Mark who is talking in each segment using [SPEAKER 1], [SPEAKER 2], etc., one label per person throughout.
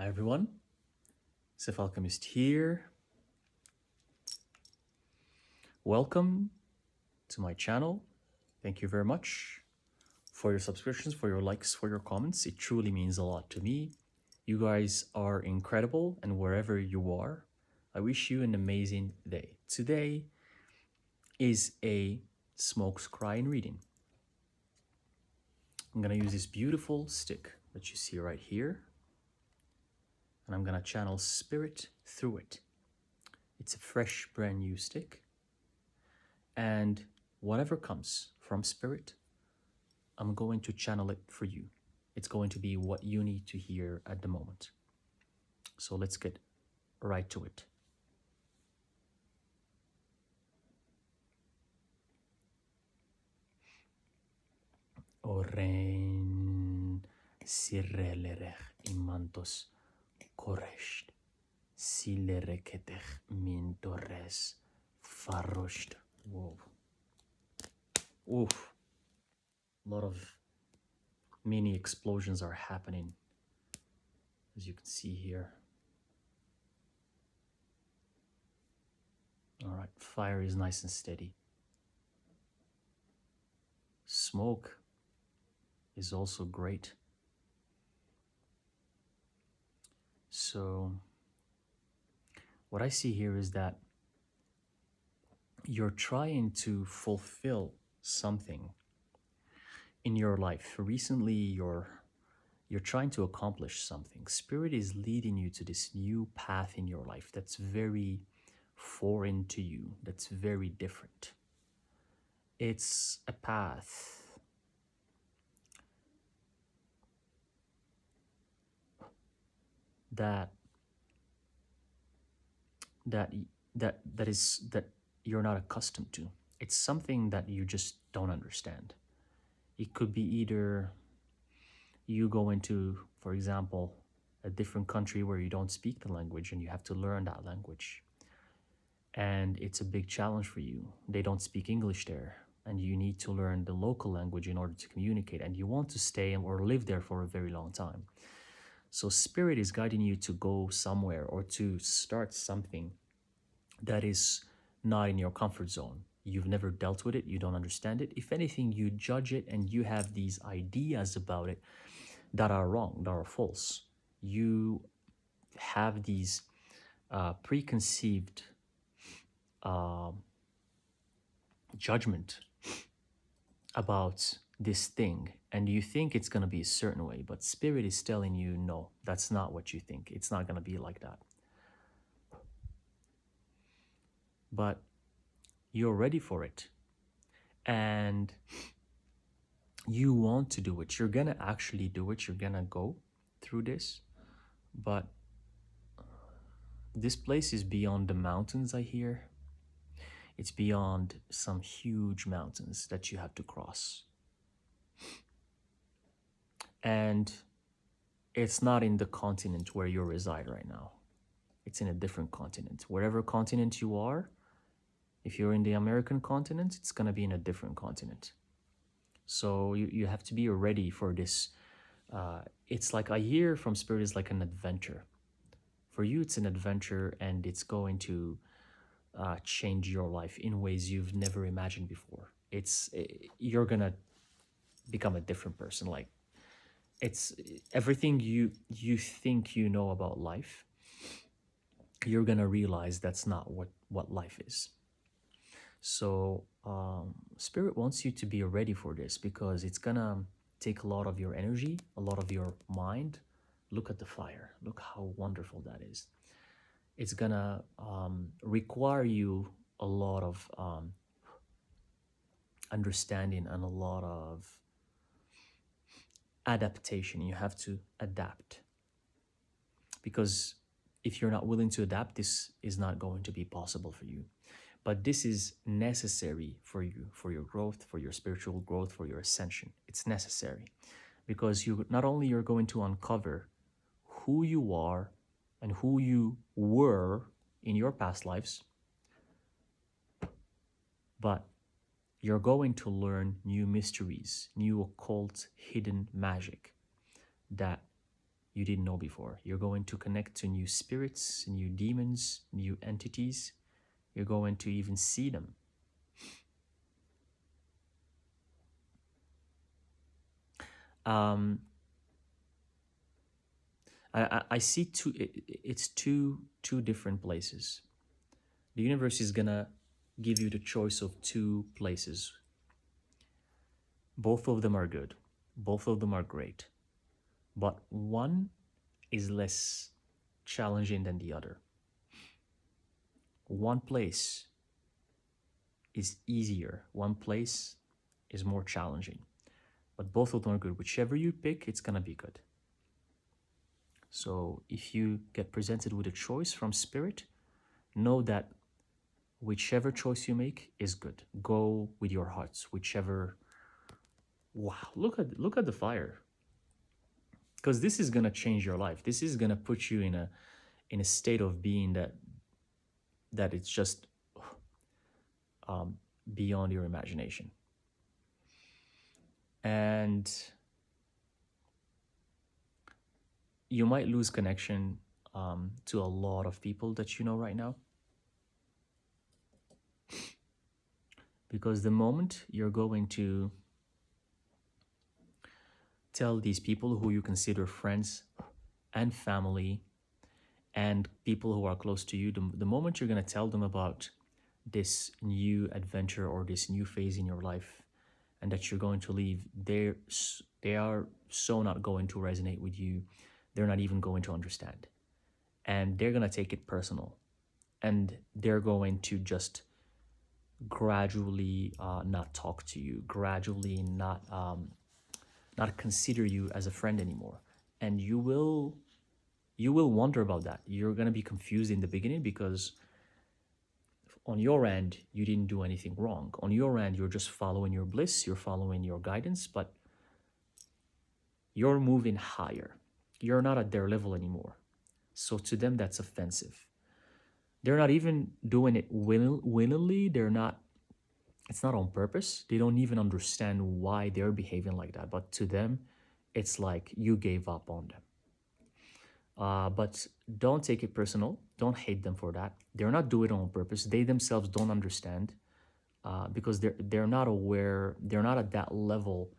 [SPEAKER 1] Hi everyone, Alchemist here. Welcome to my channel. Thank you very much for your subscriptions, for your likes, for your comments. It truly means a lot to me. You guys are incredible, and wherever you are, I wish you an amazing day. Today is a smoke scrying reading. I'm gonna use this beautiful stick that you see right here, and I'm gonna channel spirit through it. It's a fresh, brand new stick. And whatever comes from spirit, I'm going to channel it for you. It's going to be what you need to hear at the moment. So let's get right to it. Orein sirelerech imantos koresht silereketech mintores farosht. Whoa. Oof. A lot of mini explosions are happening, as you can see here. All right, fire is nice and steady. Smoke is also great. So what I see here is that you're trying to fulfill something in your life. Recently, you're trying to accomplish something. Spirit is leading you to this new path in your life that's very foreign to you, that's very different. It's a path that that that you're not accustomed to. It's something that you just don't understand. It could be either you go into, for example, a different country where you don't speak the language and you have to learn that language. And it's a big challenge for you. They don't speak English there, and you need to learn the local language in order to communicate, and you want to stay or live there for a very long time. So spirit is guiding you to go somewhere or to start something that is not in your comfort zone. You've never dealt with it, you don't understand it. If anything, you judge it and you have these ideas about it that are wrong, that are false. You have these preconceived judgment about this thing, and you think it's going to be a certain way, but spirit is telling you, no, that's not what you think. It's not going to be like that. But you're ready for it, and you want to do it. You're going to actually do it. You're going to go through this, but this place is beyond the mountains, I hear. It's beyond some huge mountains that you have to cross. And it's not in the continent where you reside right now. It's in a different continent. Wherever continent you are, if you're in the American continent, it's going to be in a different continent. So you have to be ready for this. It's like, I hear from spirit, is like an adventure. For you, it's an adventure, and it's going to change your life in ways you've never imagined before. You're gonna become a different person. Like, it's everything you think you know about life, you're gonna realize that's not what life is. So spirit wants you to be ready for this, because it's gonna take a lot of your energy, a lot of your mind. Look at the fire, look how wonderful that is. It's gonna require you a lot of understanding and a lot of adaptation. You have to adapt, because if you're not willing to adapt, this is not going to be possible for you. But this is necessary for you, for your growth, for your spiritual growth, for your ascension. It's necessary, because you not only you're going to uncover who you are and who you were in your past lives, but you're going to learn new mysteries, new occult hidden magic that you didn't know before. You're going to connect to new spirits, new demons, new entities. You're going to even see them. Um, I see it's two different places. The universe is gonna give you the choice of two places. Both of them are good. Both of them are great. But one is less challenging than the other. One place is easier. One place is more challenging. But both of them are good. Whichever you pick, it's gonna be good. So if you get presented with a choice from spirit, know that whichever choice you make is good. Go with your hearts. Whichever. Wow, look at the fire. Because this is gonna change your life. This is gonna put you in a state of being that it's just beyond your imagination. And you might lose connection to a lot of people that you know right now. Because the moment you're going to tell these people who you consider friends and family and people who are close to you, the moment you're going to tell them about this new adventure or this new phase in your life and that you're going to leave, they are so not going to resonate with you. They're not even going to understand. And they're going to take it personal. And they're going to just gradually not talk to you, gradually not consider you as a friend anymore. And you will wonder about that. You're going to be confused in the beginning because on your end, you didn't do anything wrong. On your end, you're just following your bliss, you're following your guidance, but you're moving higher. You're not at their level anymore. So to them, that's offensive. They're not even doing it willingly. It's not on purpose. They don't even understand why they're behaving like that. But to them, it's like you gave up on them. But don't take it personal. Don't hate them for that. They're not doing it on purpose. They themselves don't understand because they're not aware. They're not at that level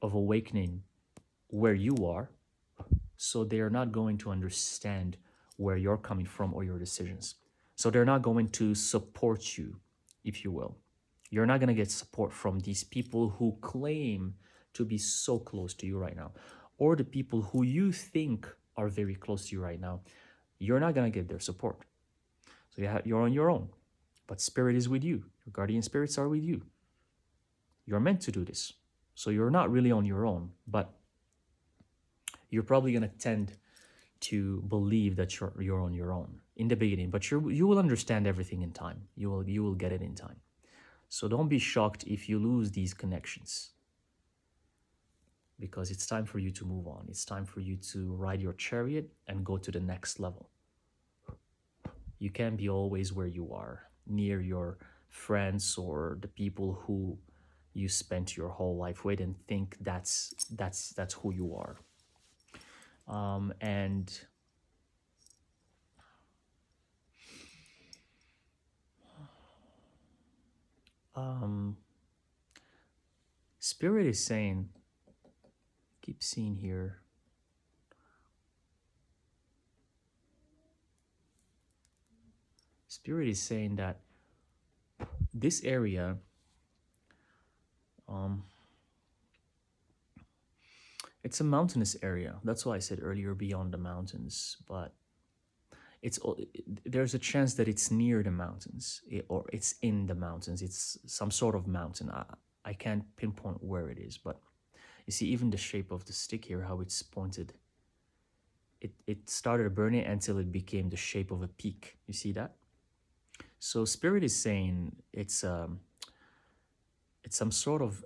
[SPEAKER 1] of awakening where you are. So they're not going to understand where you're coming from or your decisions. So they're not going to support you, if you will. You're not going to get support from these people who claim to be so close to you right now, or the people who you think are very close to you right now. You're not going to get their support. So you're on your own, but spirit is with you. Your guardian spirits are with you. You're meant to do this. So you're not really on your own, but you're probably going to tend to believe that you're on your own in the beginning, but you will understand everything in time. You will get it in time. So don't be shocked if you lose these connections, because it's time for you to move on. It's time for you to ride your chariot and go to the next level. You can't be always where you are, near your friends or the people who you spent your whole life with, and think that's who you are. And Spirit is saying, keep seeing here. Spirit is saying that this area, it's a mountainous area. That's why I said earlier beyond the mountains, but there's a chance that it's near the mountains or it's in the mountains. It's some sort of mountain. I can't pinpoint where it is, but you see even the shape of the stick here, how it's pointed. It started burning until it became the shape of a peak. You see that? So Spirit is saying it's some sort of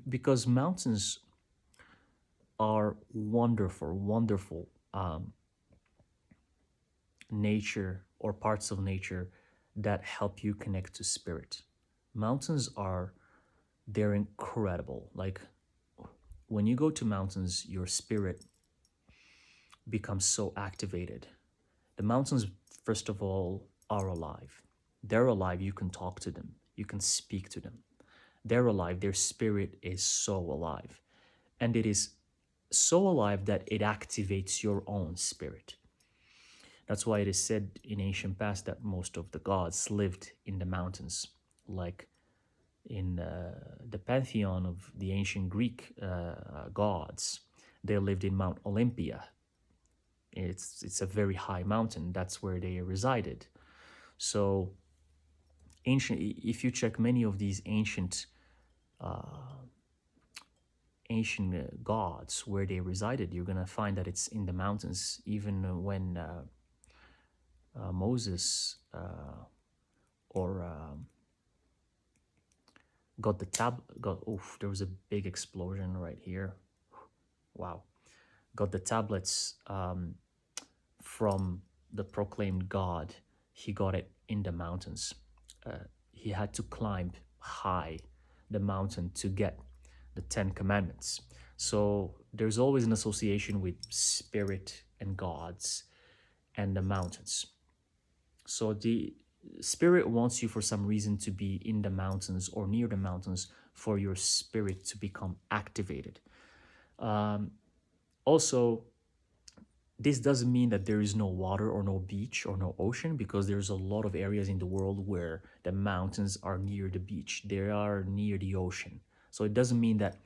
[SPEAKER 1] because mountains are wonderful nature or parts of nature that help you connect to spirit. Mountains they're incredible. Like when you go to mountains, your spirit become so activated. The mountains, first of all, are alive. They're alive. You can talk to them, you can speak to them. They're alive. Their spirit is so alive. And it is so alive that it activates your own spirit. That's why it is said in ancient past that most of the gods lived in the mountains, like in the pantheon of the ancient Greek gods. They lived in Mount Olympia. It's a very high mountain. That's where they resided. So ancient, if you check many of these ancient gods where they resided, you're gonna find that it's in the mountains. Even when Moses or got the oof, there was a big explosion right here. Wow. Got the tablets from the proclaimed God. He got it in the mountains. He had to climb high the mountain to get the 10 commandments. So there's always an association with spirit and gods and the mountains. So the spirit wants you for some reason to be in the mountains or near the mountains for your spirit to become activated. Also, this doesn't mean that there is no water or no beach or no ocean, because there's a lot of areas in the world where the mountains are near the beach. They are near the ocean. So it doesn't mean that,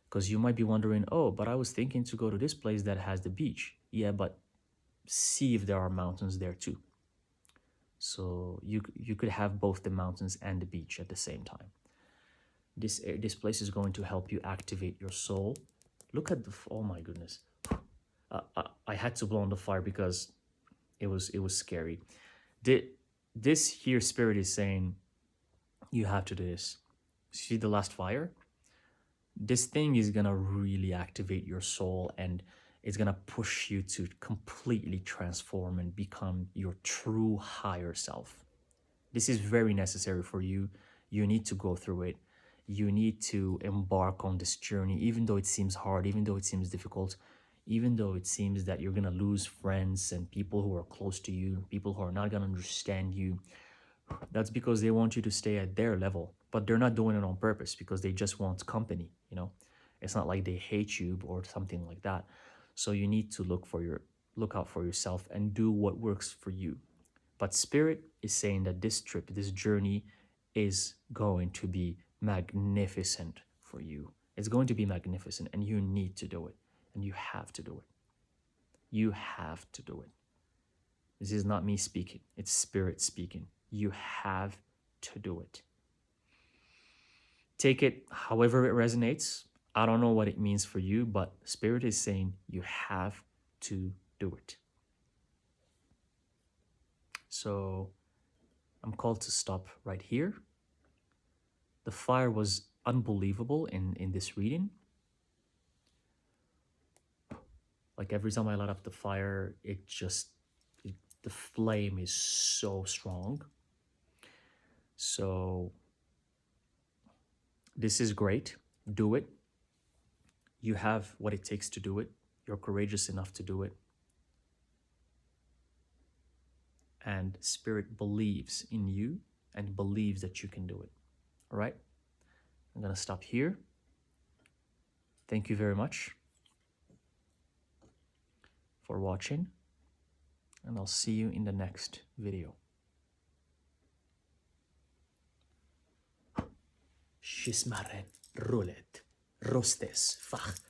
[SPEAKER 1] because you might be wondering, oh, but I was thinking to go to this place that has the beach. Yeah, but see if there are mountains there too. So you could have both the mountains and the beach at the same time. This place is going to help you activate your soul. Look at the, oh my goodness. I had to blow on the fire because it was scary. This here spirit is saying you have to do this. See the last fire? This thing is gonna really activate your soul, and it's gonna push you to completely transform and become your true higher self. This is very necessary for you. You need to go through it. You need to embark on this journey, even though it seems hard, even though it seems difficult, even though it seems that you're gonna lose friends and people who are close to you, people who are not gonna understand you. That's because they want you to stay at their level, but they're not doing it on purpose, because they just want company, you know. It's not like they hate you or something like that. So you need to look out for yourself and do what works for you. But spirit is saying that this trip, this journey is going to be magnificent for you. It's going to be magnificent, and you need to do it, and you have to do it. You have to do it. This is not me speaking, it's spirit speaking. You have to do it. Take it however it resonates. I don't know what it means for you, but spirit is saying you have to do it. So I'm called to stop right here. The fire was unbelievable in this reading. Like every time I light up the fire, the flame is so strong. So this is great. Do it. You have what it takes to do it. You're courageous enough to do it. And spirit believes in you and believes that you can do it. All right? I'm going to stop here. Thank you very much for watching, and I'll see you in the next video. Schismaren, rulet, rostes, fach.